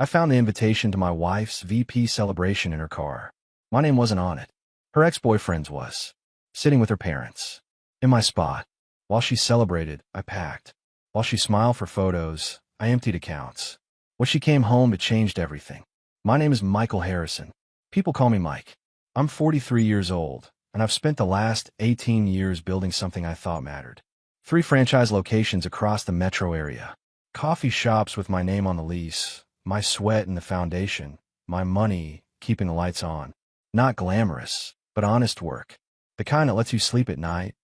I found the invitation to my wife's VP celebration in her car. My name wasn't on it. Her ex-boyfriend's was. Sitting with her parents. In my spot. While she celebrated, I packed. While she smiled for photos, I emptied accounts. When she came home, it changed everything. My name is Michael Harrison. People call me Mike. I'm 43 years old, and I've spent the last 18 years building something I thought mattered. 3 franchise locations across the metro area. Coffee shops with my name on the lease, my sweat in the foundation, my money keeping the lights on. Not glamorous, but honest work. The kind that lets you sleep at night,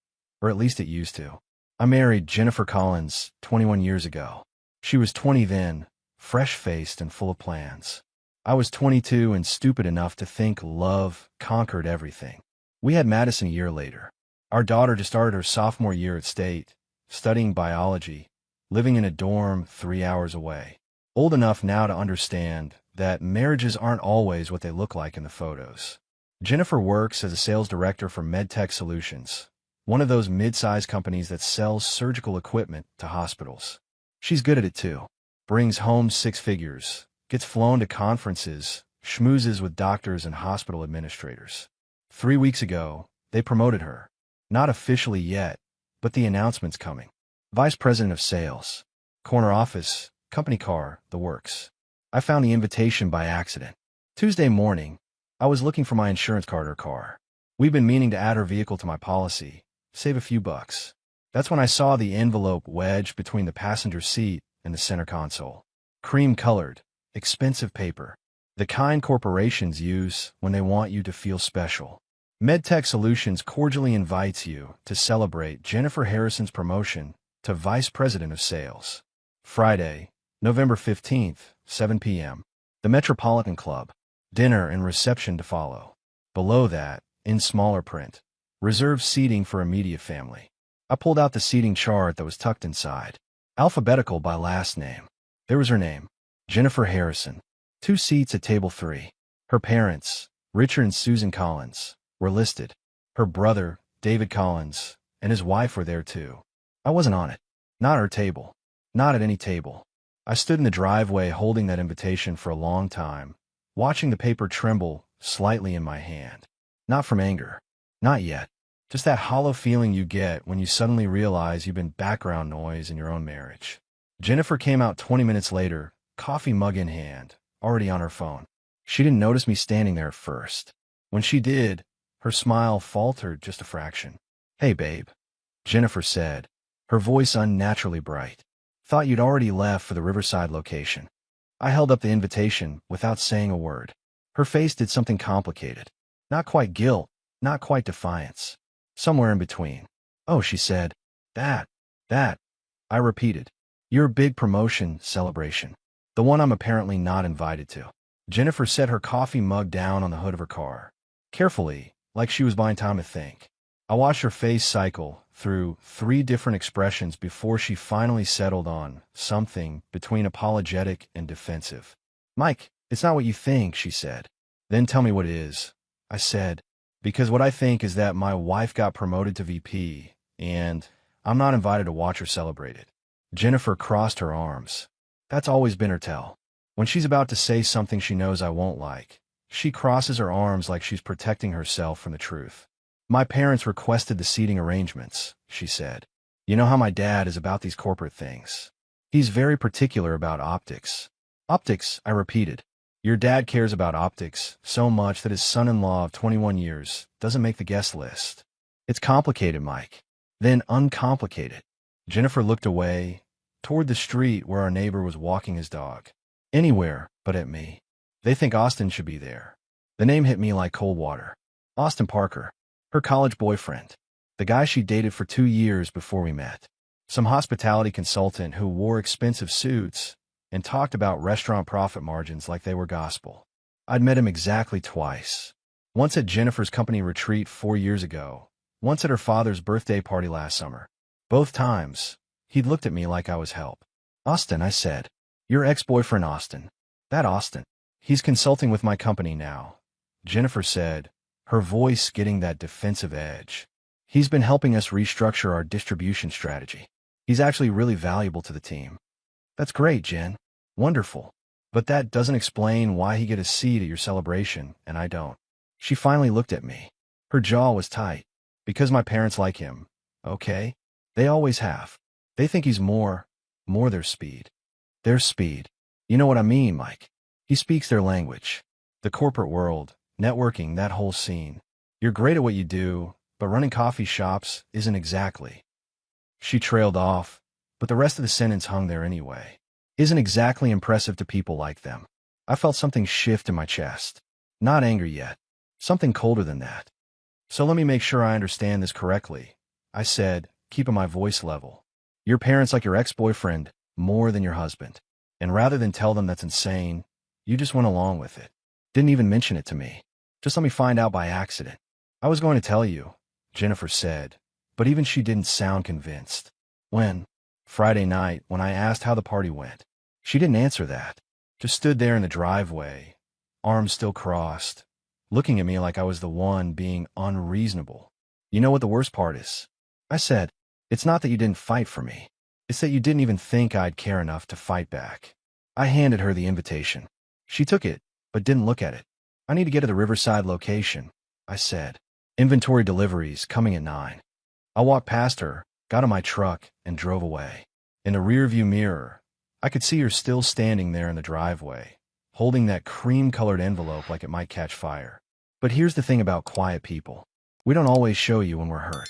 or at least it used to. I married Jennifer Collins 21 years ago. She was 20 then, fresh-faced and full of plans. I was 22 and stupid enough to think love conquered everything. We had Madison a year later. Our daughter just started her sophomore year at State, studying biology, living in a dorm 3 hours away. Old enough now to understand that marriages aren't always what they look like in the photos. Jennifer works as a sales director for MedTech Solutions, one of those mid-sized companies that sells surgical equipment to hospitals. She's good at it too. Brings home 6 figures, gets flown to conferences, schmoozes with doctors and hospital administrators. 3 weeks ago, they promoted her. Not officially yet, but the announcement's coming. Vice President of Sales. Corner office, company car, the works. I found the invitation by accident. Tuesday morning, I was looking for my insurance card or car. We've been meaning to add her vehicle to my policy, save a few bucks. That's when I saw the envelope wedged between the passenger seat and the center console. Cream-colored, expensive paper. The kind corporations use when they want you to feel special. MedTech Solutions cordially invites you to celebrate Jennifer Harrison's promotion to Vice President of Sales. Friday, November 15th, 7 p.m. The Metropolitan Club. Dinner and reception to follow. Below that, in smaller print, reserved seating for immediate family. I pulled out the seating chart that was tucked inside. Alphabetical by last name. There was her name, Jennifer Harrison. 2 seats at table 3. Her parents, Richard and Susan Collins, were listed. Her brother, David Collins, and his wife were there too. I wasn't on it. Not at her table. Not at any table. I stood in the driveway holding that invitation for a long time, watching the paper tremble slightly in my hand. Not from anger. Not yet. Just that hollow feeling you get when you suddenly realize you've been background noise in your own marriage. Jennifer came out 20 minutes later, coffee mug in hand, already on her phone. She didn't notice me standing there at first. When she did, her smile faltered just a fraction. "Hey, babe," Jennifer said, her voice unnaturally bright. "Thought you'd already left for the Riverside location." I held up the invitation without saying a word. Her face did something complicated. Not quite guilt, not quite defiance. Somewhere in between. "Oh," she said. That. I repeated. "Your big promotion celebration. The one I'm apparently not invited to." Jennifer set her coffee mug down on the hood of her car. Carefully, like she was buying time to think. I watched her face cycle through 3 different expressions before she finally settled on something between apologetic and defensive. "Mike, it's not what you think," she said. "Then tell me what it is," I said, "because what I think is that my wife got promoted to VP, and I'm not invited to watch her celebrate it." Jennifer crossed her arms. That's always been her tell. When she's about to say something she knows I won't like, she crosses her arms like she's protecting herself from the truth. "My parents requested the seating arrangements," she said. "You know how my dad is about these corporate things. He's very particular about optics." "Optics," I repeated. "Your dad cares about optics so much that his son-in-law of 21 years doesn't make the guest list. It's complicated, Mike." "Then uncomplicate it." Jennifer looked away, toward the street where our neighbor was walking his dog. "Anywhere but at me. They think Austin should be there." The name hit me like cold water. Austin Parker. Her college boyfriend. The guy she dated for 2 years before we met. Some hospitality consultant who wore expensive suits and talked about restaurant profit margins like they were gospel. I'd met him exactly twice. Once at Jennifer's company retreat 4 years ago, once at her father's birthday party last summer. Both times, he'd looked at me like I was help. "Austin," I said. "Your ex-boyfriend Austin." "That Austin. He's consulting with my company now," Jennifer said, her voice getting that defensive edge. "He's been helping us restructure our distribution strategy. He's actually really valuable to the team." "That's great, Jen. Wonderful. But that doesn't explain why he get a seat at your celebration, and I don't. She finally looked at me. Her jaw was tight. Because my parents like him. Okay? They always have. They think he's more their speed. Their speed. You know what I mean, Mike. He speaks their language. The corporate world, networking, that whole scene. You're great at what you do, but running coffee shops isn't exactly. She trailed off, but the rest of the sentence hung there anyway. Isn't exactly impressive to people like them. I felt something shift in my chest. Not anger yet. Something colder than that. So let me make sure I understand this correctly, I said, keeping my voice level. Your parents like your ex-boyfriend more than your husband. And rather than tell them that's insane, you just went along with it. Didn't even mention it to me. Just let me find out by accident. I was going to tell you, Jennifer said, but even she didn't sound convinced. When? Friday night, when I asked how the party went. She didn't answer that. Just stood there in the driveway, arms still crossed, looking at me like I was the one being unreasonable. You know what the worst part is? I said, it's not that you didn't fight for me. It's that you didn't even think I'd care enough to fight back. I handed her the invitation. She took it, but didn't look at it. I need to get to the Riverside location, I said. Inventory deliveries coming at 9. I walked past her, got in my truck, and drove away. In the rearview mirror, I could see her still standing there in the driveway, holding that cream-colored envelope like it might catch fire. But here's the thing about quiet people. We don't always show you when we're hurt.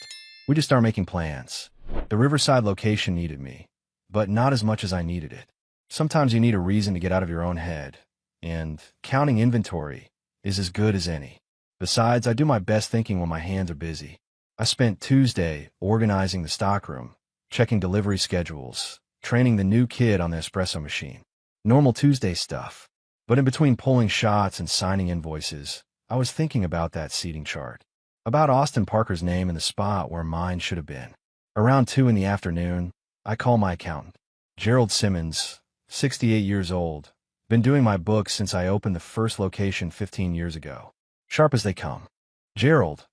We just start making plans. The Riverside location needed me, but not as much as I needed it. Sometimes you need a reason to get out of your own head, and counting inventory is as good as any. Besides, I do my best thinking when my hands are busy. I spent Tuesday organizing the stockroom, checking delivery schedules, training the new kid on the espresso machine. Normal Tuesday stuff. But in between pulling shots and signing invoices, I was thinking about that seating chart. About Austin Parker's name in the spot where mine should have been. Around 2 in the afternoon, I call my accountant. Gerald Simmons, 68 years old. Been doing my books since I opened the first location 15 years ago. Sharp as they come. Gerald,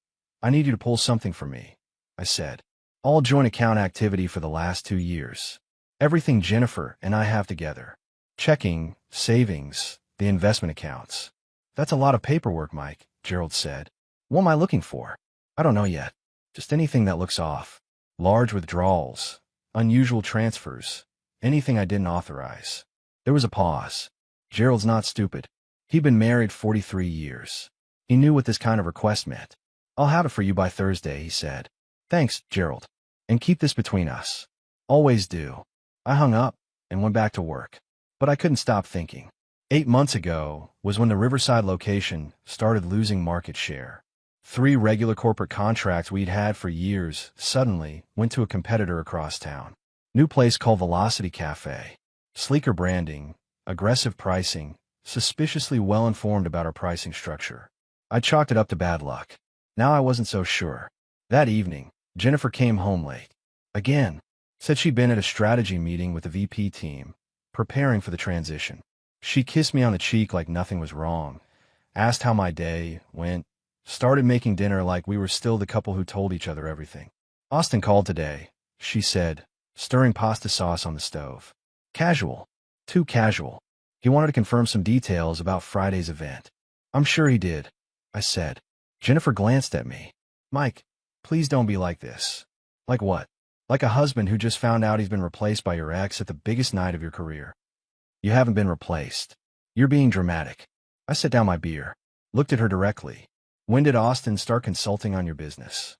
I need you to pull something for me, I said. All joint account activity for the last 2 years. Everything Jennifer and I have together. Checking, savings, the investment accounts. That's a lot of paperwork, Mike, Gerald said. What am I looking for? I don't know yet. Just anything that looks off. Large withdrawals, unusual transfers, anything I didn't authorize. There was a pause. Gerald's not stupid. He'd been married 43 years. He knew what this kind of request meant. I'll have it for you by Thursday, he said. Thanks, Gerald. And keep this between us. Always do. I hung up and went back to work. But I couldn't stop thinking. 8 months ago was when the Riverside location started losing market share. 3 regular corporate contracts we'd had for years suddenly went to a competitor across town. New place called Velocity Cafe. Sleeker branding, aggressive pricing, suspiciously well-informed about our pricing structure. I chalked it up to bad luck. Now I wasn't so sure. That evening, Jennifer came home late. Again, said she'd been at a strategy meeting with the VP team, preparing for the transition. She kissed me on the cheek like nothing was wrong, asked how my day went, started making dinner like we were still the couple who told each other everything. Austin called today, she said, stirring pasta sauce on the stove. Casual. Too casual. He wanted to confirm some details about Friday's event. I'm sure he did, I said. Jennifer glanced at me. Mike, please don't be like this. Like what? Like a husband who just found out he's been replaced by your ex at the biggest night of your career. You haven't been replaced. You're being dramatic. I set down my beer, looked at her directly. When did Austin start consulting on your business?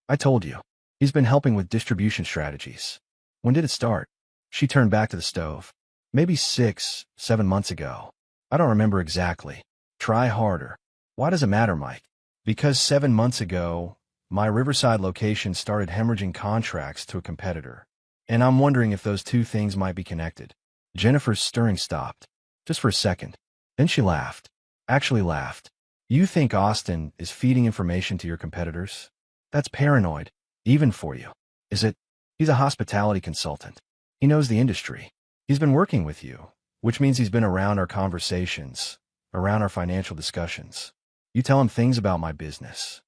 I told you. He's been helping with distribution strategies. When did it start? She turned back to the stove. Maybe 6, 7 months ago. I don't remember exactly. Try harder. Why does it matter, Mike? Because 7 months ago, my Riverside location started hemorrhaging contracts to a competitor. And I'm wondering if those two things might be connected. Jennifer's stirring stopped. Just for a second. Then she laughed. Actually laughed. You think Austin is feeding information to your competitors? That's paranoid, even for you. Is it? He's a hospitality consultant. He knows the industry. He's been working with you, which means he's been around our conversations, around our financial discussions. You tell him things about my business.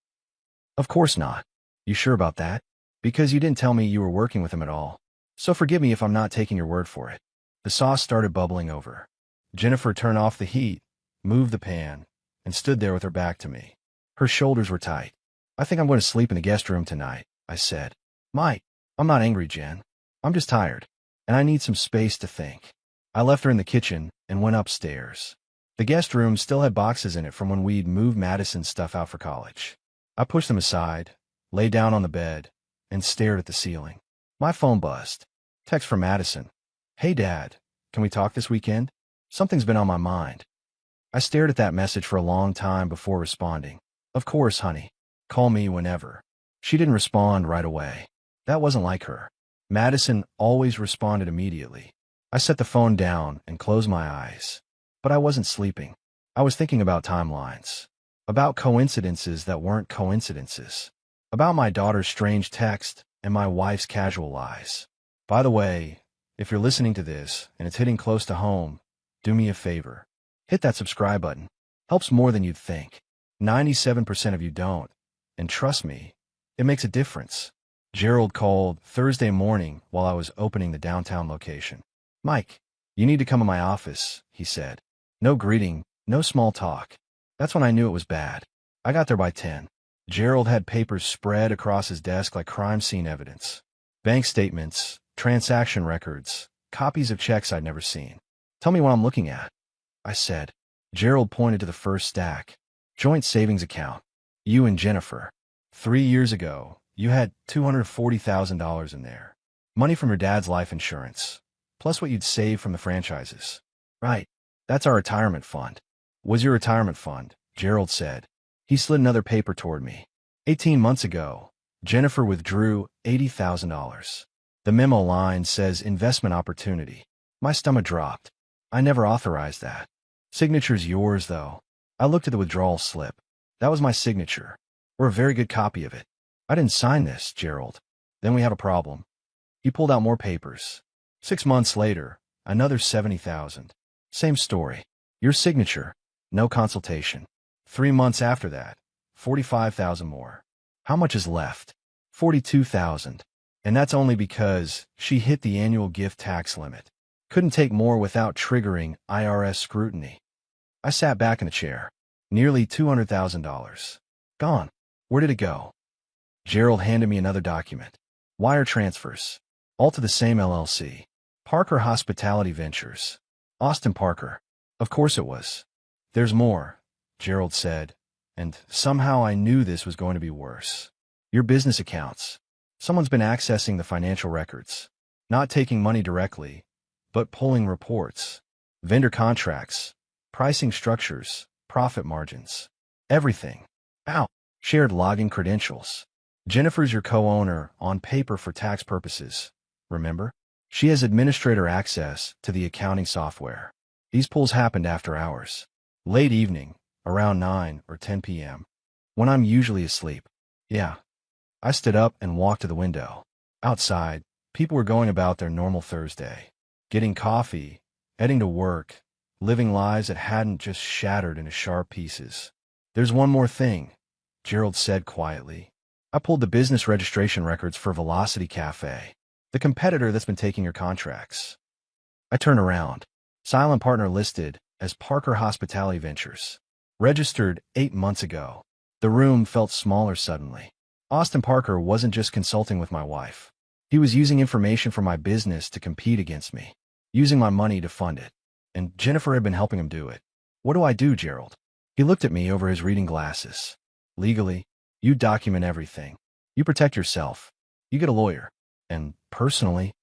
Of course not. You sure about that? Because you didn't tell me you were working with him at all. So forgive me if I'm not taking your word for it. The sauce started bubbling over. Jennifer turned off the heat, moved the pan, and stood there with her back to me. Her shoulders were tight. I think I'm going to sleep in the guest room tonight, I said. Mike, I'm not angry, Jen. I'm just tired, and I need some space to think. I left her in the kitchen and went upstairs. The guest room still had boxes in it from when we'd moved Madison's stuff out for college. I pushed them aside, lay down on the bed, and stared at the ceiling. My phone buzzed. Text from Madison. Hey, Dad, can we talk this weekend? Something's been on my mind. I stared at that message for a long time before responding. Of course, honey. Call me whenever. She didn't respond right away. That wasn't like her. Madison always responded immediately. I set the phone down and closed my eyes. But I wasn't sleeping. I was thinking about timelines. About coincidences that weren't coincidences. About my daughter's strange text and my wife's casual lies. By the way, if you're listening to this and it's hitting close to home, do me a favor. Hit that subscribe button. Helps more than you'd think. 97% of you don't. And trust me, it makes a difference. Gerald called Thursday morning while I was opening the downtown location. Mike, you need to come to my office, he said. No greeting, no small talk. That's when I knew it was bad. I got there by 10. Gerald had papers spread across his desk like crime scene evidence. Bank statements, transaction records, copies of checks I'd never seen. Tell me what I'm looking at, I said. Gerald pointed to the first stack. Joint savings account. You and Jennifer. 3 years ago, you had $240,000 in there. Money from your dad's life insurance, plus what you'd saved from the franchises. Right. That's our retirement fund. Was your retirement fund, Gerald said. He slid another paper toward me. 18 months ago, Jennifer withdrew $80,000. The memo line says investment opportunity. My stomach dropped. I never authorized that. Signature's yours, though. I looked at the withdrawal slip. That was my signature, or a very good copy of it. I didn't sign this, Gerald. Then we have a problem. He pulled out more papers. 6 months later, another $70,000. Same story. Your signature. No consultation. 3 months after that, $45,000 more. How much is left? $42,000. And that's only because she hit the annual gift tax limit. Couldn't take more without triggering IRS scrutiny. I sat back in the chair. Nearly $200,000. Gone. Where did it go? Gerald handed me another document. Wire transfers. All to the same LLC. Parker Hospitality Ventures. Austin Parker. Of course it was. There's more, Gerald said, and somehow I knew this was going to be worse. Your business accounts. Someone's been accessing the financial records. Not taking money directly, but pulling reports. Vendor contracts. Pricing structures. Profit margins. Everything. Ow. Shared login credentials. Jennifer's your co-owner on paper for tax purposes. Remember? She has administrator access to the accounting software. These pulls happened after hours. Late evening, around 9 or 10 p.m. When I'm usually asleep. Yeah. I stood up and walked to the window. Outside, people were going about their normal Thursday. Getting coffee, heading to work, living lives that hadn't just shattered into sharp pieces. There's one more thing, Gerald said quietly. I pulled the business registration records for Velocity Cafe, the competitor that's been taking your contracts. I turned around. Silent partner listed as Parker Hospitality Ventures. Registered 8 months ago. The room felt smaller suddenly. Austin Parker wasn't just consulting with my wife. He was using information from my business to compete against me. Using my money to fund it. And Jennifer had been helping him do it. What do I do, Gerald? He looked at me over his reading glasses. Legally, you document everything. You protect yourself. You get a lawyer. And personally,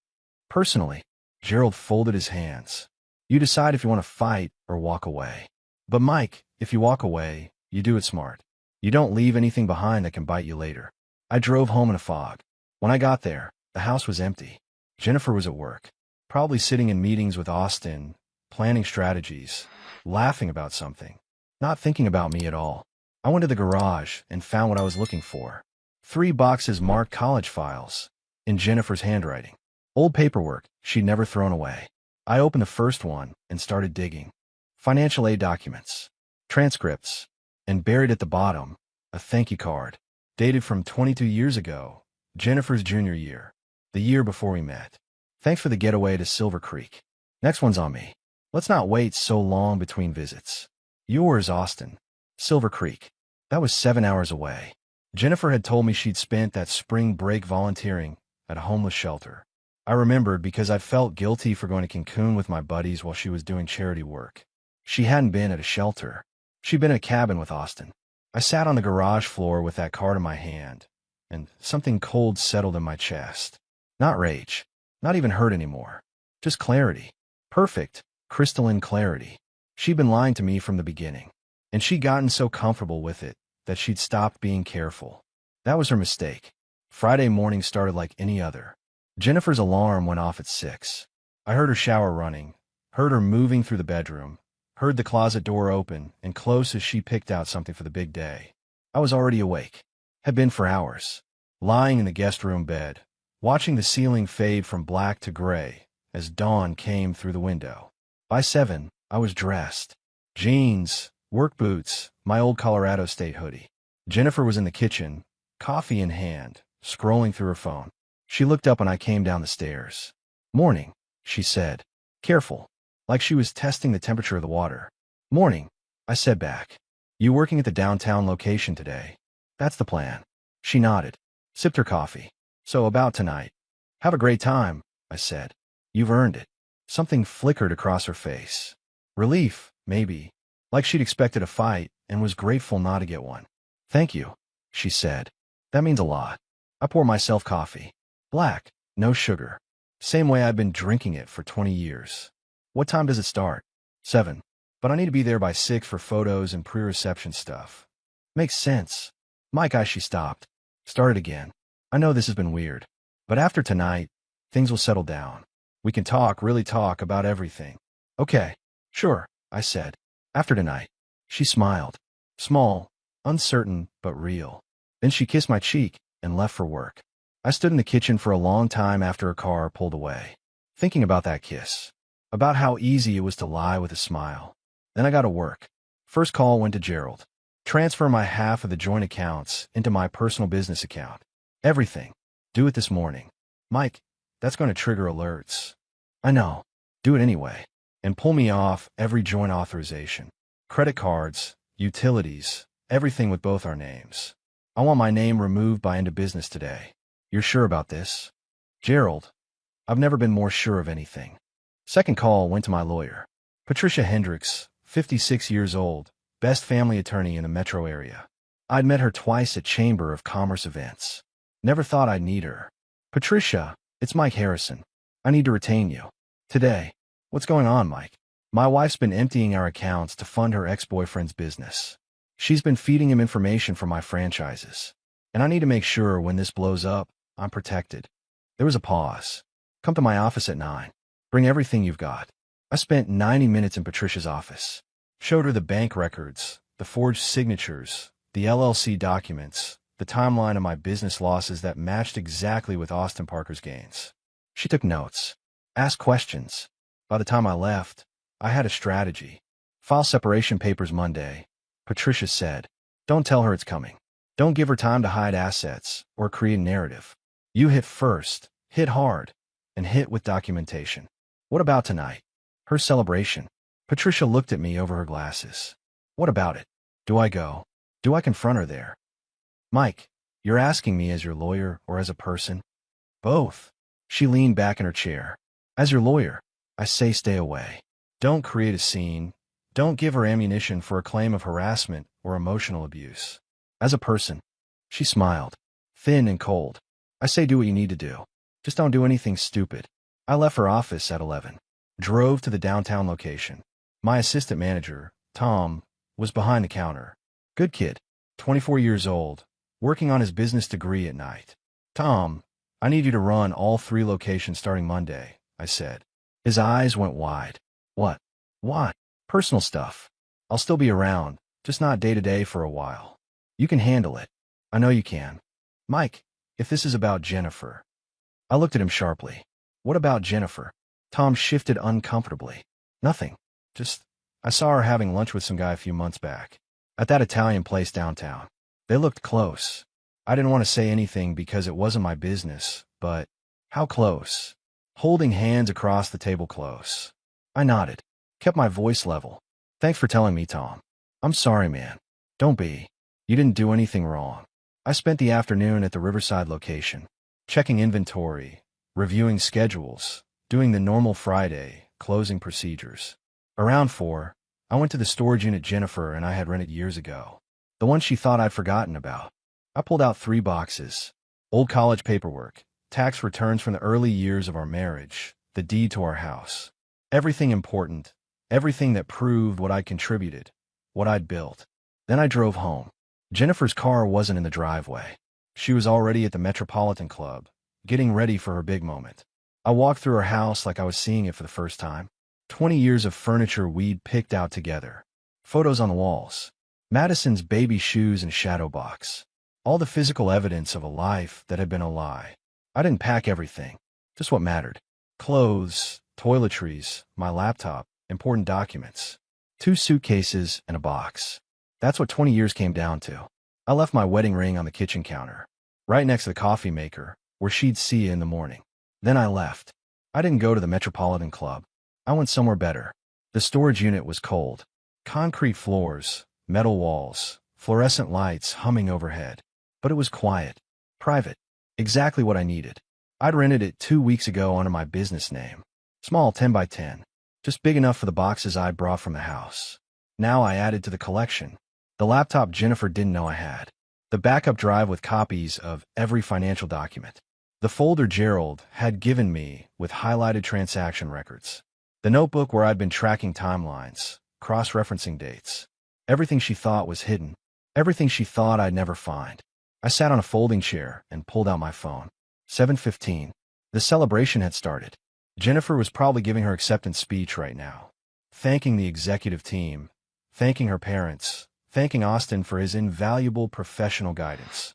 Gerald folded his hands. You decide if you want to fight or walk away. But Mike, if you walk away, you do it smart. You don't leave anything behind that can bite you later. I drove home in a fog. When I got there, the house was empty. Jennifer was at work, probably sitting in meetings with Austin, planning strategies, laughing about something, not thinking about me at all. I went to the garage and found what I was looking for. 3 boxes marked college files, in Jennifer's handwriting. Old paperwork she'd never thrown away. I opened the first one and started digging. Financial aid documents, transcripts, and buried at the bottom, a thank you card, dated from 22 years ago, Jennifer's junior year, the year before we met. Thanks for the getaway to Silver Creek. Next one's on me. Let's not wait so long between visits. Yours, Austin. Silver Creek. That was 7 hours away. Jennifer had told me she'd spent that spring break volunteering at a homeless shelter. I remembered because I felt guilty for going to Cancun with my buddies while she was doing charity work. She hadn't been at a shelter. She'd been in a cabin with Austin. I sat on the garage floor with that card in my hand, and something cold settled in my chest. Not rage. Not even hurt anymore. Just clarity. Perfect, crystalline clarity. She'd been lying to me from the beginning, and she'd gotten so comfortable with it that she'd stopped being careful. That was her mistake. Friday morning started like any other. Jennifer's alarm went off at 6. I heard her shower running, heard her moving through the bedroom, heard the closet door open and close as she picked out something for the big day. I was already awake. Had been for hours. Lying in the guest room bed, watching the ceiling fade from black to gray as dawn came through the window. By 7, I was dressed. Jeans, work boots, my old Colorado State hoodie. Jennifer was in the kitchen, coffee in hand, scrolling through her phone. She looked up when I came down the stairs. "Morning," she said. Careful, like she was testing the temperature of the water. "Morning," I said back. "You working at the downtown location today?" "That's the plan." She nodded, sipped her coffee. "So about tonight." "Have a great time," I said. "You've earned it." Something flickered across her face. Relief, maybe, like she'd expected a fight and was grateful not to get one. "Thank you," she said. "That means a lot." I pour myself coffee. Black, no sugar. Same way I've been drinking it for 20 years. "What time does it start?" 7. "But I need to be there by 6 for photos and pre-reception stuff." "Makes sense." She stopped. Started again. "I know this has been weird, but after tonight, things will settle down. We can talk, really talk about everything." "Okay, sure," I said. "After tonight." She smiled. Small, uncertain, but real. Then she kissed my cheek and left for work. I stood in the kitchen for a long time after her car pulled away, thinking about that kiss, about how easy it was to lie with a smile. Then I got to work. First call went to Gerald. Transfer my half of the joint accounts into my personal business account. Everything. Do it this morning. "Mike, that's going to trigger alerts." "I know. Do it anyway. And pull me off every joint authorization. Credit cards, utilities, everything with both our names. I want my name removed by end of business today." "You're sure about this?" "Gerald, I've never been more sure of anything." Second call went to my lawyer. Patricia Hendricks, 56 years old, best family attorney in the metro area. I'd met her twice at Chamber of Commerce events. Never thought I'd need her. "Patricia, it's Mike Harrison. I need to retain you. Today." "What's going on, Mike?" "My wife's been emptying our accounts to fund her ex-boyfriend's business. She's been feeding him information from my franchises. And I need to make sure when this blows up, I'm protected." There was a pause. "Come to my office at 9. Bring everything you've got." I spent 90 minutes in Patricia's office. Showed her the bank records, the forged signatures, the LLC documents, the timeline of my business losses that matched exactly with Austin Parker's gains. She took notes, asked questions. By the time I left, I had a strategy. "File separation papers Monday," Patricia said. "Don't tell her it's coming. Don't give her time to hide assets or create a narrative. You hit first, hit hard, and hit with documentation." "What about tonight?" "Her celebration." Patricia looked at me over her glasses. "What about it? Do I go? Do I confront her there?" "Mike, you're asking me as your lawyer or as a person?" "Both." She leaned back in her chair. "As your lawyer, I say stay away. Don't create a scene. Don't give her ammunition for a claim of harassment or emotional abuse. As a person," she smiled, thin and cold, "I say do what you need to do. Just don't do anything stupid." I left her office at 11. Drove to the downtown location. My assistant manager, Tom, was behind the counter. Good kid, 24 years old, working on his business degree at night. "Tom, I need you to run all 3 locations starting Monday," I said. His eyes went wide. "What?" "What?" "Personal stuff. I'll still be around, just not day-to-day for a while. You can handle it. I know you can." "Mike, if this is about Jennifer." I looked at him sharply. "What about Jennifer?" Tom shifted uncomfortably. "Nothing. Just, I saw her having lunch with some guy a few months back. At that Italian place downtown. They looked close. I didn't want to say anything because it wasn't my business, but how close?" "Holding hands across the table close." I nodded. Kept my voice level. Thanks for telling me, Tom. I'm sorry, man. Don't be. You didn't do anything wrong. I spent the afternoon at the Riverside location, checking inventory, reviewing schedules, doing the normal Friday closing procedures. Around 4, I went to the storage unit Jennifer and I had rented years ago. The one she thought I'd forgotten about. I pulled out 3 boxes. Old college paperwork, tax returns from the early years of our marriage, the deed to our house. Everything important, everything that proved what I'd contributed, what I'd built. Then I drove home. Jennifer's car wasn't in the driveway. She was already at the Metropolitan Club, getting ready for her big moment. I walked through her house like I was seeing it for the first time. 20 years of furniture we'd picked out together. Photos on the walls. Madison's baby shoes and shadow box. All the physical evidence of a life that had been a lie. I didn't pack everything, just what mattered. Clothes, toiletries, my laptop, important documents. 2 suitcases and a box. That's what 20 years came down to. I left my wedding ring on the kitchen counter, right next to the coffee maker, where she'd see you in the morning. Then I left. I didn't go to the Metropolitan Club. I went somewhere better. The storage unit was cold. Concrete floors, metal walls, fluorescent lights humming overhead. But it was quiet, private, exactly what I needed. I'd rented it 2 weeks ago under my business name. Small 10 by 10, just big enough for the boxes I brought from the house. Now I added to the collection the laptop Jennifer didn't know I had, the backup drive with copies of every financial document, the folder Gerald had given me with highlighted transaction records, the notebook where I'd been tracking timelines, cross-referencing dates, everything she thought was hidden, everything she thought I'd never find. I sat on a folding chair and pulled out my phone. 7:15. The celebration had started. Jennifer was probably giving her acceptance speech right now, thanking the executive team, thanking her parents, thanking Austin for his invaluable professional guidance.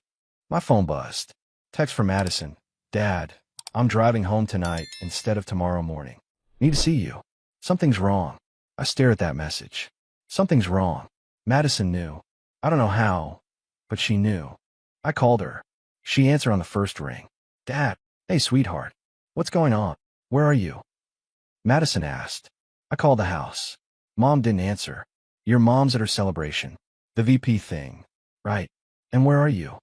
My phone buzzed. Text from Madison. Dad, I'm driving home tonight instead of tomorrow morning. Need to see you. Something's wrong. I stare at that message. Something's wrong. Madison knew. I don't know how, but she knew. I called her. She answered on the first ring. Dad, hey sweetheart. What's going on? Where are you? Madison asked. I called the house. Mom didn't answer. Your mom's at her celebration. The VP thing. Right. And where are you?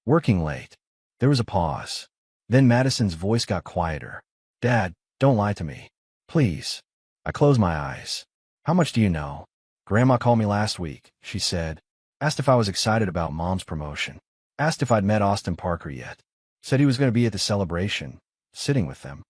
Working late. There was a pause. Then Madison's voice got quieter. Dad, don't lie to me. Please. I closed my eyes. How much do you know? Grandma called me last week, she said. Asked if I was excited about Mom's promotion. Asked if I'd met Austin Parker yet. Said he was going to be at the celebration, sitting with them.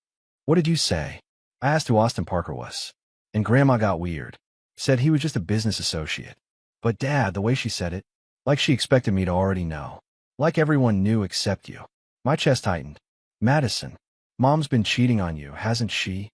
What did you say? I asked who Austin Parker was. And Grandma got weird. Said he was just a business associate. But Dad, the way she said it, like she expected me to already know. Like everyone knew except you. My chest tightened. Madison, Mom's been cheating on you, hasn't she?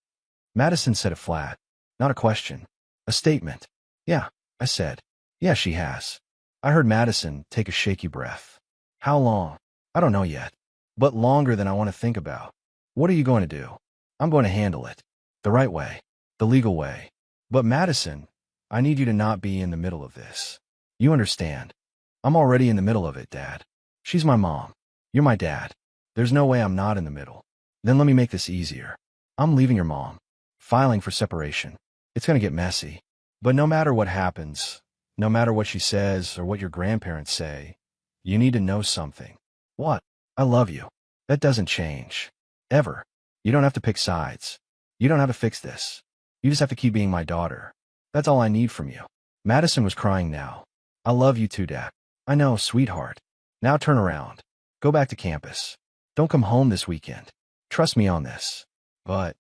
Madison said it flat. Not a question. A statement. Yeah, I said. Yeah, she has. I heard Madison take a shaky breath. How long? I don't know yet. But longer than I want to think about. What are you going to do? I'm going to handle it. The right way. The legal way. But Madison, I need you to not be in the middle of this. You understand? I'm already in the middle of it, Dad. She's my mom. You're my dad. There's no way I'm not in the middle. Then let me make this easier. I'm leaving your mom. Filing for separation. It's going to get messy. But no matter what happens, no matter what she says or what your grandparents say, you need to know something. What? I love you. That doesn't change. Ever. You don't have to pick sides. You don't have to fix this. You just have to keep being my daughter. That's all I need from you. Madison was crying now. I love you too, Dad. I know, sweetheart. Now turn around. Go back to campus. Don't come home this weekend. Trust me on this. But,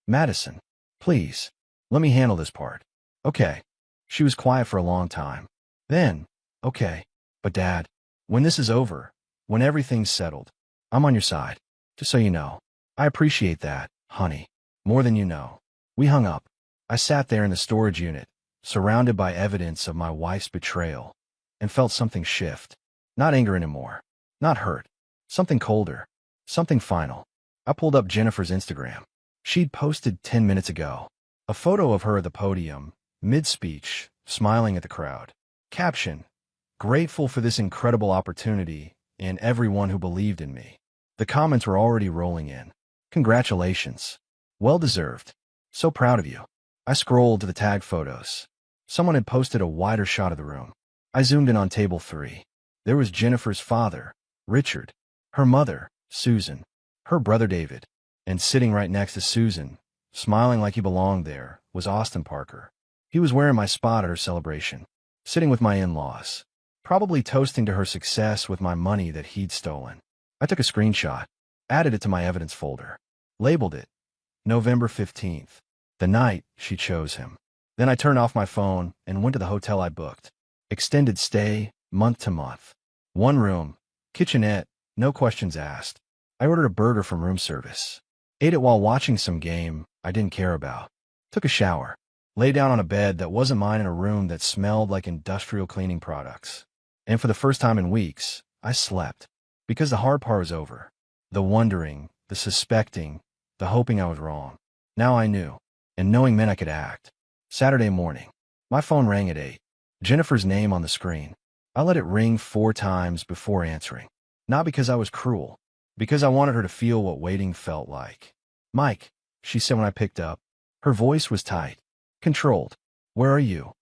Madison, please, let me handle this part. Okay. She was quiet for a long time. Then, okay. But Dad, when this is over, when everything's settled, I'm on your side. Just so you know. I appreciate that, honey. More than you know. We hung up. I sat there in the storage unit, surrounded by evidence of my wife's betrayal, and felt something shift. Not anger anymore. Not hurt. Something colder. Something final. I pulled up Jennifer's Instagram. She'd posted 10 minutes ago. A photo of her at the podium, mid-speech, smiling at the crowd. Caption: grateful for this incredible opportunity and everyone who believed in me. The comments were already rolling in. Congratulations. Well deserved. So proud of you. I scrolled to the tag photos. Someone had posted a wider shot of the room. I zoomed in on table 3. There was Jennifer's father, Richard, her mother, Susan, her brother David, and sitting right next to Susan, smiling like he belonged there, was Austin Parker. He was wearing my spot at her celebration, sitting with my in-laws, probably toasting to her success with my money that he'd stolen. I took a screenshot, added it to my evidence folder, labeled it November 15th, the night she chose him. Then I turned off my phone and went to the hotel I booked. Extended stay, month to month. 1 room, kitchenette, no questions asked. I ordered a burger from room service. Ate it while watching some game I didn't care about. Took a shower. Lay down on a bed that wasn't mine in a room that smelled like industrial cleaning products. And for the first time in weeks, I slept. Because the hard part was over. The wondering, the suspecting, the hoping I was wrong. Now I knew. And knowing meant I could act. Saturday morning. My phone rang at 8. Jennifer's name on the screen. I let it ring 4 times before answering. Not because I was cruel. Because I wanted her to feel what waiting felt like. "Mike," she said when I picked up. Her voice was tight. Controlled. "Where are you?"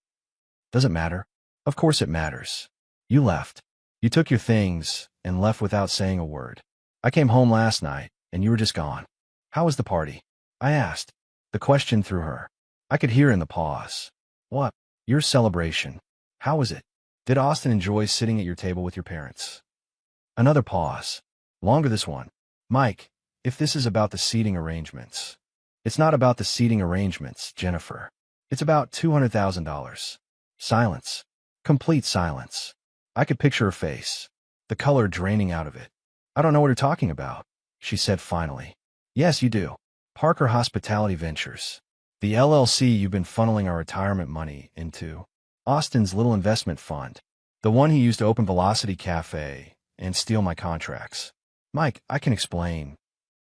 "Does it matter?" "Of course it matters. You left. You took your things and left without saying a word. I came home last night, and you were just gone." "How was the party?" I asked. The question threw her. I could hear in the pause. "What?" "Your celebration. How was it? Did Austin enjoy sitting at your table with your parents?" Another pause. Longer this one. "Mike, if this is about the seating arrangements." "It's not about the seating arrangements, Jennifer. It's about $200,000. Silence. Complete silence. I could picture her face, the color draining out of it. "I don't know what you're talking about," she said finally. "Yes, you do. Parker Hospitality Ventures. The LLC you've been funneling our retirement money into. Austin's little investment fund. The one he used to open Velocity Cafe and steal my contracts." "Mike, I can explain."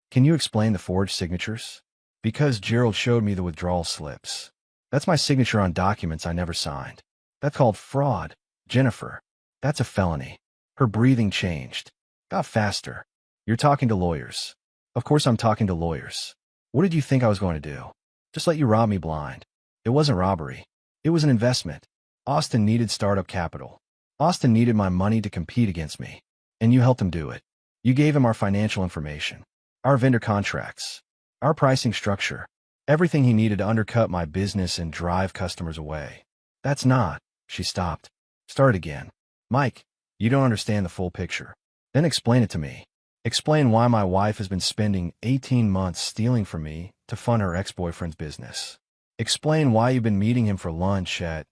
"Can you explain the forged signatures?" "Because Gerald showed me the withdrawal slips. That's my signature on documents I never signed. That's called fraud, Jennifer. That's a felony." Her breathing changed. Got faster. "You're talking to lawyers." "Of course I'm talking to lawyers. What did you think I was going to do? Just let you rob me blind?" "It wasn't robbery. It was an investment. Austin needed startup capital. Austin needed my money to compete against me. And you helped him do it. You gave him our financial information, our vendor contracts, our pricing structure, everything he needed to undercut my business and drive customers away." "That's not..." She stopped. Started again. "Mike, you don't understand the full picture." "Then explain it to me. Explain why my wife has been spending 18 months stealing from me to fund her ex-boyfriend's business. Explain why you've been meeting him for lunch at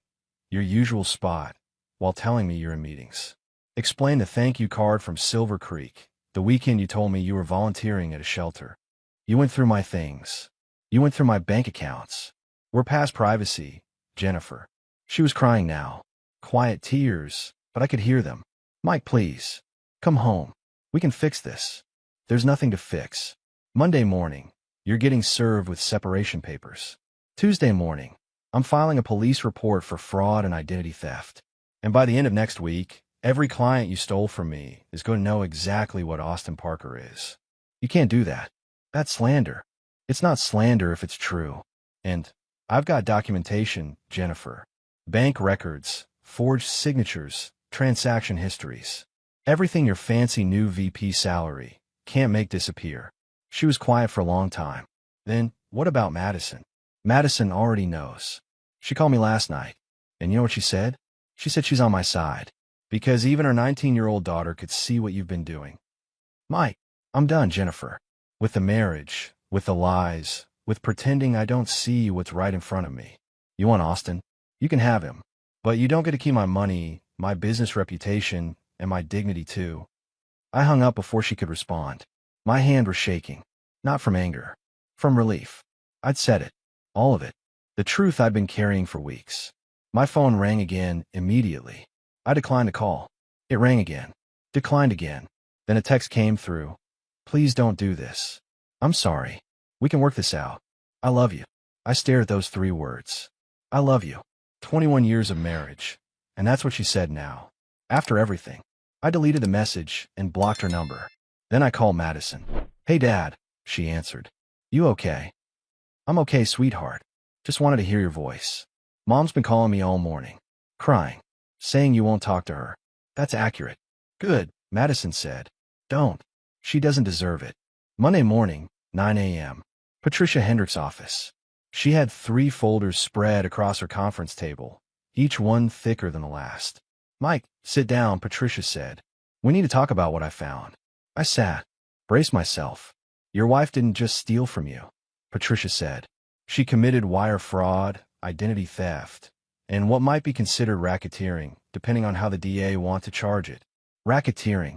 your usual spot while telling me you're in meetings. Explain the thank you card from Silver Creek, the weekend you told me you were volunteering at a shelter. You went through my things. You went through my bank accounts. We're past privacy, Jennifer." She was crying now. Quiet tears, but I could hear them. "Mike, please. Come home. We can fix this." "There's nothing to fix. Monday morning, you're getting served with separation papers. Tuesday morning, I'm filing a police report for fraud and identity theft. And by the end of next week, every client you stole from me is going to know exactly what Austin Parker is." "You can't do that. That's slander." "It's not slander if it's true. And I've got documentation, Jennifer. Bank records, forged signatures, transaction histories. Everything your fancy new VP salary can't make disappear." She was quiet for a long time. "Then, what about Madison?" "Madison already knows. She called me last night. And you know what she said? She said she's on my side. Because even her 19-year-old daughter could see what you've been doing." "Mike, I'm done, Jennifer. With the marriage, with the lies, with pretending I don't see what's right in front of me. You want Austin? You can have him. But you don't get to keep my money, my business reputation, and my dignity too." I hung up before she could respond. My hand was shaking. Not from anger. From relief. I'd said it. All of it. The truth I'd been carrying for weeks. My phone rang again immediately. I declined the call. It rang again. Declined again. Then a text came through. "Please don't do this. I'm sorry. We can work this out. I love you." I stared at those 3 words. I love you. 21 years of marriage. And that's what she said now. After everything. I deleted the message and blocked her number. Then I called Madison. "Hey, Dad," she answered. "You okay?" "I'm okay, sweetheart. Just wanted to hear your voice. Mom's been calling me all morning. Crying. Saying you won't talk to her. That's accurate. Good, Madison said. Don't. She doesn't deserve it. Monday morning, 9 a.m. Patricia Hendricks' office. She had 3 folders spread across her conference table, each one thicker than the last. Mike, sit down, Patricia said. We need to talk about what I found. I sat. Braced myself. Your wife didn't just steal from you, Patricia said. She committed wire fraud, identity theft, and what might be considered racketeering, depending on how the DA want to charge it. Racketeering.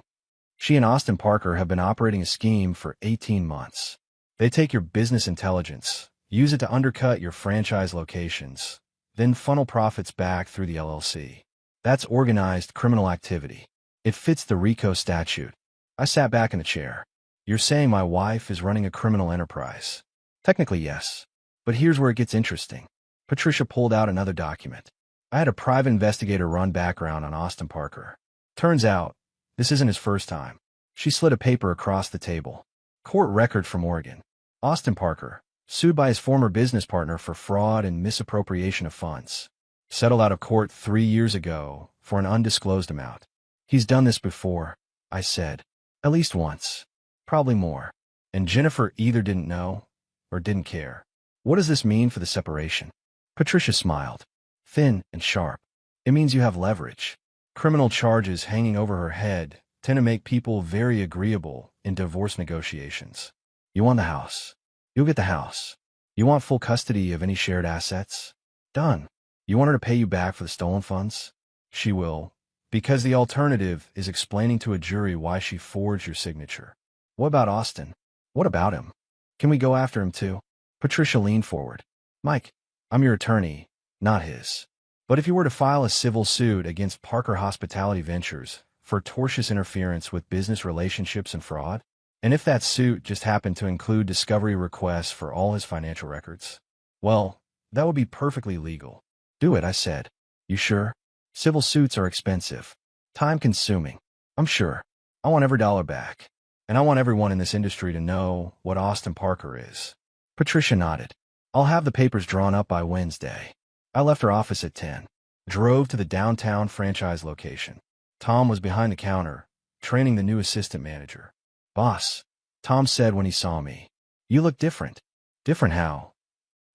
She and Austin Parker have been operating a scheme for 18 months. They take your business intelligence, use it to undercut your franchise locations, then funnel profits back through the LLC. That's organized criminal activity. It fits the RICO statute. I sat back in the chair. You're saying my wife is running a criminal enterprise? Technically, yes. But here's where it gets interesting. Patricia pulled out another document. I had a private investigator run background on Austin Parker. Turns out, this isn't his first time. She slid a paper across the table. Court record from Oregon. Austin Parker, sued by his former business partner for fraud and misappropriation of funds. Settled out of court 3 years ago for an undisclosed amount. He's done this before, I said. At least once. Probably more. And Jennifer either didn't know or didn't care. What does this mean for the separation? Patricia smiled. Thin and sharp. It means you have leverage. Criminal charges hanging over her head tend to make people very agreeable in divorce negotiations. You want the house. You'll get the house. You want full custody of any shared assets? Done. You want her to pay you back for the stolen funds? She will, because the alternative is explaining to a jury why she forged your signature. What about Austin? What about him? Can we go after him too? Patricia leaned forward. Mike, I'm your attorney, not his. But if you were to file a civil suit against Parker Hospitality Ventures for tortious interference with business relationships and fraud, and if that suit just happened to include discovery requests for all his financial records, well, that would be perfectly legal. Do it, I said. You sure? Civil suits are expensive. Time-consuming. I'm sure. I want every dollar back. And I want everyone in this industry to know what Austin Parker is. Patricia nodded. I'll have the papers drawn up by Wednesday. I left her office at 10. Drove to the downtown franchise location. Tom was behind the counter, training the new assistant manager. Boss, Tom said when he saw me. You look different. Different how?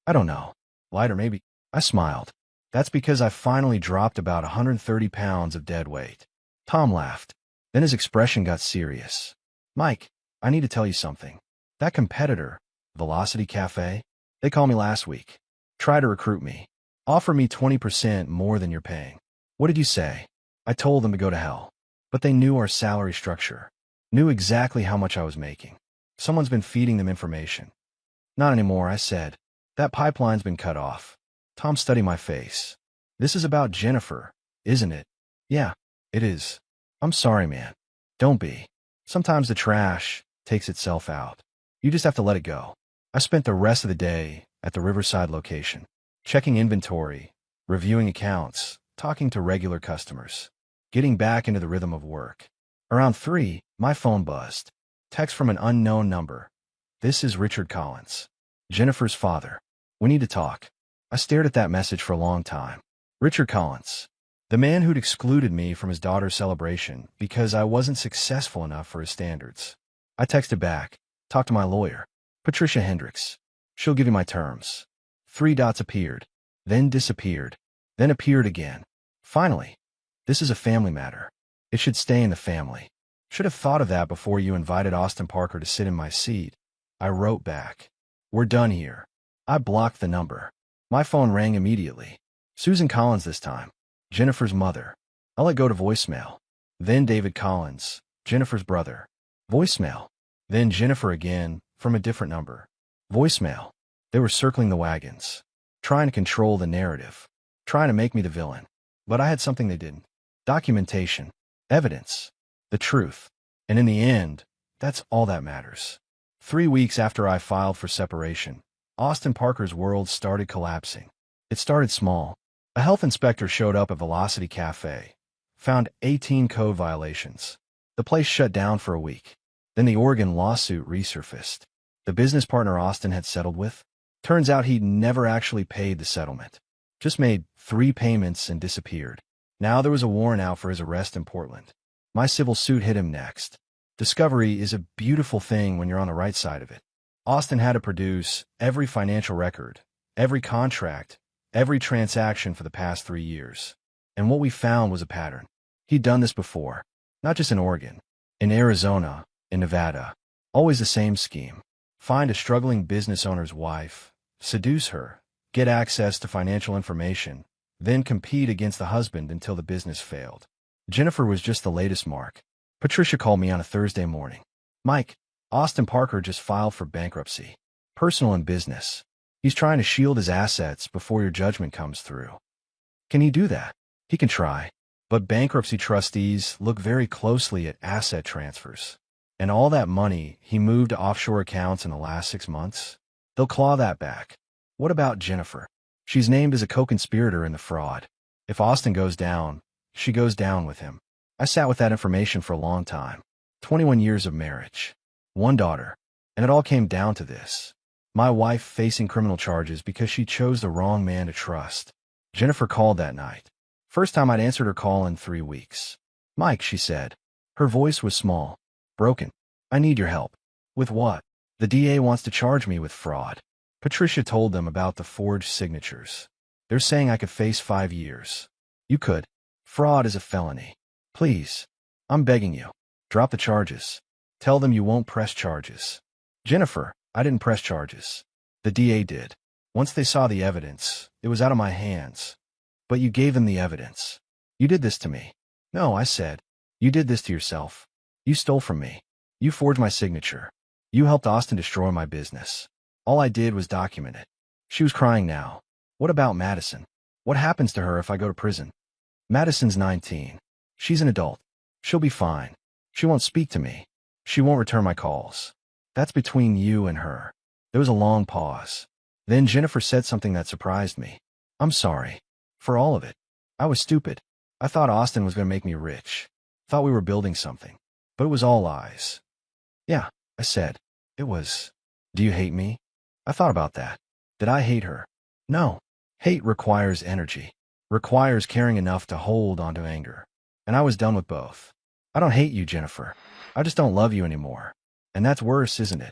I don't know. Lighter maybe. I smiled. That's because I finally dropped about 130 pounds of dead weight. Tom laughed. Then his expression got serious. Mike, I need to tell you something. That competitor, Velocity Cafe, they called me last week. Try to recruit me. Offer me 20% more than you're paying. What did you say? I told them to go to hell. But they knew our salary structure. Knew exactly how much I was making. Someone's been feeding them information. Not anymore, I said. That pipeline's been cut off. Tom studied my face. This is about Jennifer, isn't it? Yeah, it is. I'm sorry, man. Don't be. Sometimes the trash takes itself out. You just have to let it go. I spent the rest of the day at the Riverside location, checking inventory, reviewing accounts, talking to regular customers, getting back into the rhythm of work. Around 3, my phone buzzed. Text from an unknown number. This is Richard Collins, Jennifer's father. We need to talk. I stared at that message for a long time. Richard Collins, the man who'd excluded me from his daughter's celebration because I wasn't successful enough for his standards. I texted back, talk to my lawyer, Patricia Hendricks. She'll give you my terms. 3 dots appeared, then disappeared, then appeared again. Finally, this is a family matter. It should stay in the family. Should have thought of that before you invited Austin Parker to sit in my seat. I wrote back. We're done here. I blocked the number. My phone rang immediately. Susan Collins this time. Jennifer's mother. I let go to voicemail. Then David Collins, Jennifer's brother. Voicemail. Then Jennifer again, from a different number. Voicemail. They were circling the wagons. Trying to control the narrative. Trying to make me the villain. But I had something they didn't. Documentation. Evidence. The truth. And in the end, that's all that matters. 3 weeks after I filed for separation, Austin Parker's world started collapsing. It started small. A health inspector showed up at Velocity Cafe, found 18 code violations. The place shut down for a week. Then the Oregon lawsuit resurfaced. The business partner Austin had settled with? Turns out he'd never actually paid the settlement. Just made 3 payments and disappeared. Now there was a warrant out for his arrest in Portland. My civil suit hit him next. Discovery is a beautiful thing when you're on the right side of it. Austin had to produce every financial record, every contract, every transaction for the past 3 years. And what we found was a pattern. He'd done this before, not just in Oregon, in Arizona, in Nevada. Always the same scheme. Find a struggling business owner's wife, seduce her, get access to financial information, then compete against the husband until the business failed. Jennifer was just the latest mark. Patricia called me on a Thursday morning. Mike, Austin Parker just filed for bankruptcy. Personal and business. He's trying to shield his assets before your judgment comes through. Can he do that? He can try. But bankruptcy trustees look very closely at asset transfers. And all that money he moved to offshore accounts in the last 6 months, they'll claw that back. What about Jennifer? She's named as a co-conspirator in the fraud. If Austin goes down, she goes down with him. I sat with that information for a long time. 21 years of marriage. 1 daughter. And it all came down to this. My wife facing criminal charges because she chose the wrong man to trust. Jennifer called that night. First time I'd answered her call in 3 weeks. Mike, she said. Her voice was small. Broken. I need your help. With what? The DA wants to charge me with fraud. Patricia told them about the forged signatures. They're saying I could face 5 years. You could. Fraud is a felony. Please. I'm begging you. Drop the charges. Tell them you won't press charges. Jennifer, I didn't press charges. The DA did. Once they saw the evidence, it was out of my hands. But you gave them the evidence. You did this to me. No, I said. You did this to yourself. You stole from me. You forged my signature. You helped Austin destroy my business. All I did was document it. She was crying now. What about Madison? What happens to her if I go to prison? Madison's 19. She's an adult. She'll be fine. She won't speak to me. She won't return my calls. That's between you and her. There was a long pause. Then Jennifer said something that surprised me. I'm sorry. For all of it. I was stupid. I thought Austin was going to make me rich. Thought we were building something. But it was all lies. Yeah, I said. It was. Do you hate me? I thought about that. Did I hate her? No. Hate requires energy. Requires caring enough to hold onto anger. And I was done with both. I don't hate you, Jennifer. I just don't love you anymore. And that's worse, isn't it?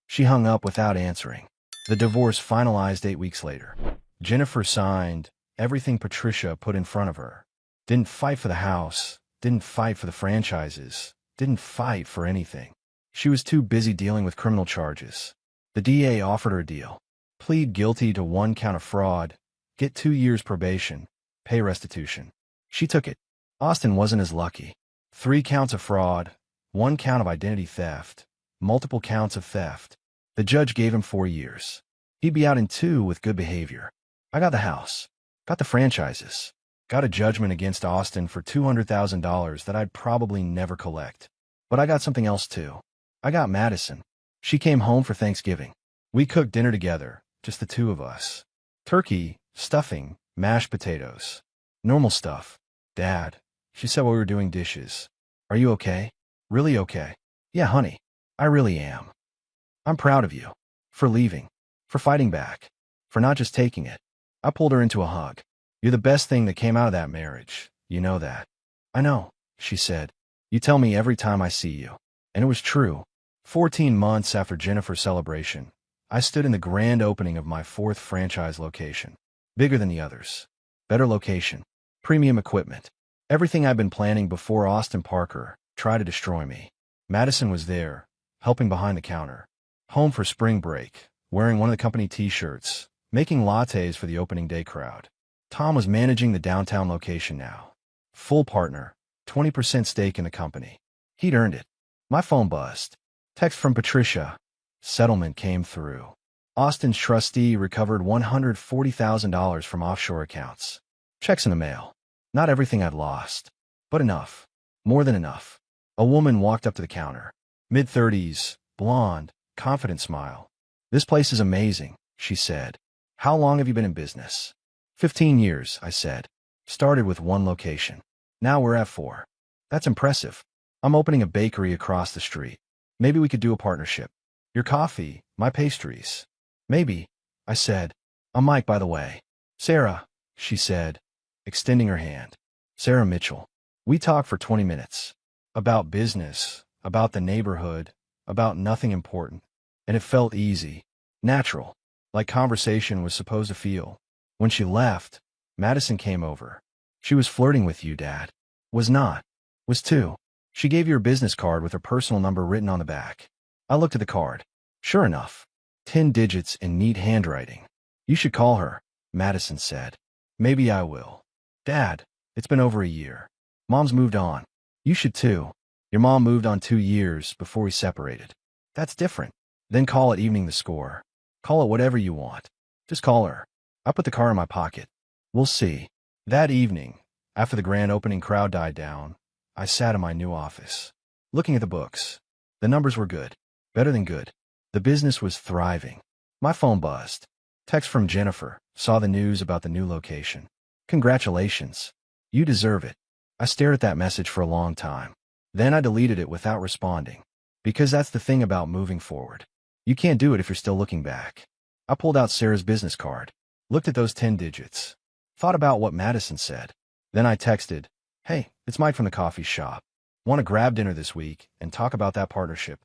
She hung up without answering. The divorce finalized 8 weeks later. Jennifer signed everything Patricia put in front of her. Didn't fight for the house. Didn't fight for the franchises. Didn't fight for anything. She was too busy dealing with criminal charges. The DA offered her a deal. Plead guilty to 1 count of fraud, get 2 years probation, pay restitution. She took it. Austin wasn't as lucky. 3 counts of fraud, 1 count of identity theft, multiple counts of theft. The judge gave him 4 years. He'd be out in 2 with good behavior. I got the house. Got the franchises. Got a judgment against Austin for $200,000 that I'd probably never collect. But I got something else too. I got Madison. She came home for Thanksgiving. We cooked dinner together, just the 2 of us. Turkey, stuffing, mashed potatoes. Normal stuff. Dad, she said while we were doing dishes. Are you okay? Really okay? Yeah, honey. I really am. I'm proud of you. For leaving. For fighting back. For not just taking it. I pulled her into a hug. You're the best thing that came out of that marriage. You know that. I know, she said. You tell me every time I see you. And it was true. 14 months after Jennifer's celebration, I stood in the grand opening of my 4th franchise location. Bigger than the others. Better location. Premium equipment. Everything I'd been planning before Austin Parker tried to destroy me. Madison was there, helping behind the counter. Home for spring break, wearing one of the company t-shirts, making lattes for the opening day crowd. Tom was managing the downtown location now. Full partner, 20% stake in the company. He'd earned it. My phone buzzed. Text from Patricia. Settlement came through. Austin's trustee recovered $140,000 from offshore accounts. Checks in the mail. Not everything I'd lost, but enough. More than enough. A woman walked up to the counter. Mid-30s, blonde, confident smile. This place is amazing, she said. How long have you been in business? 15 years, I said. Started with 1 location. Now we're at 4. That's impressive. I'm opening a bakery across the street. Maybe we could do a partnership. Your coffee, my pastries. Maybe. I said. I'm Mike, by the way. Sarah, she said, extending her hand. Sarah Mitchell. We talked for 20 minutes. About business, about the neighborhood, about nothing important. And it felt easy, natural, like conversation was supposed to feel. When she left, Madison came over. She was flirting with you, Dad. Was not. Was too. She gave you her business card with her personal number written on the back. I looked at the card. Sure enough, 10 digits in neat handwriting. You should call her, Madison said. Maybe I will. Dad, it's been over a year. Mom's moved on. You should too. Your mom moved on 2 years before we separated. That's different. Then call it evening the score. Call it whatever you want. Just call her. I put the car in my pocket. We'll see. That evening, after the grand opening crowd died down, I sat in my new office, looking at the books. The numbers were good. Better than good. The business was thriving. My phone buzzed. Text from Jennifer. Saw the news about the new location. Congratulations. You deserve it. I stared at that message for a long time. Then I deleted it without responding. Because that's the thing about moving forward. You can't do it if you're still looking back. I pulled out Sarah's business card. Looked at those 10 digits. Thought about what Madison said. Then I texted, "Hey, it's Mike from the coffee shop. Want to grab dinner this week and talk about that partnership?"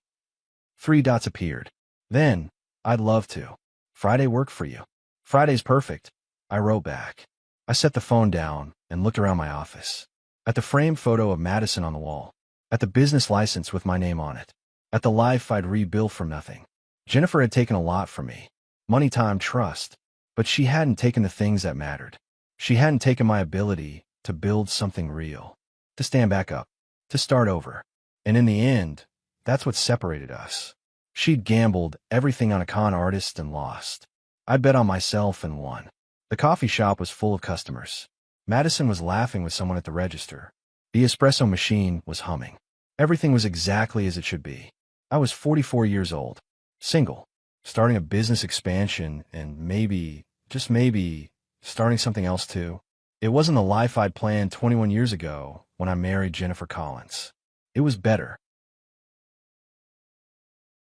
3 dots appeared. Then, "I'd love to. Friday work for you?" "Friday's perfect," I wrote back. I set the phone down and looked around my office. At the framed photo of Madison on the wall. At the business license with my name on it. At the life I'd rebuilt from nothing. Jennifer had taken a lot from me. Money, time, trust. But she hadn't taken the things that mattered. She hadn't taken my ability to build something real. To stand back up. To start over. And in the end, that's what separated us. She'd gambled everything on a con artist and lost. I'd bet on myself and won. The coffee shop was full of customers. Madison was laughing with someone at the register. The espresso machine was humming. Everything was exactly as it should be. I was 44 years old. Single. Starting a business expansion and maybe, just maybe, starting something else too. It wasn't the life I'd planned 21 years ago when I married Jennifer Collins. It was better.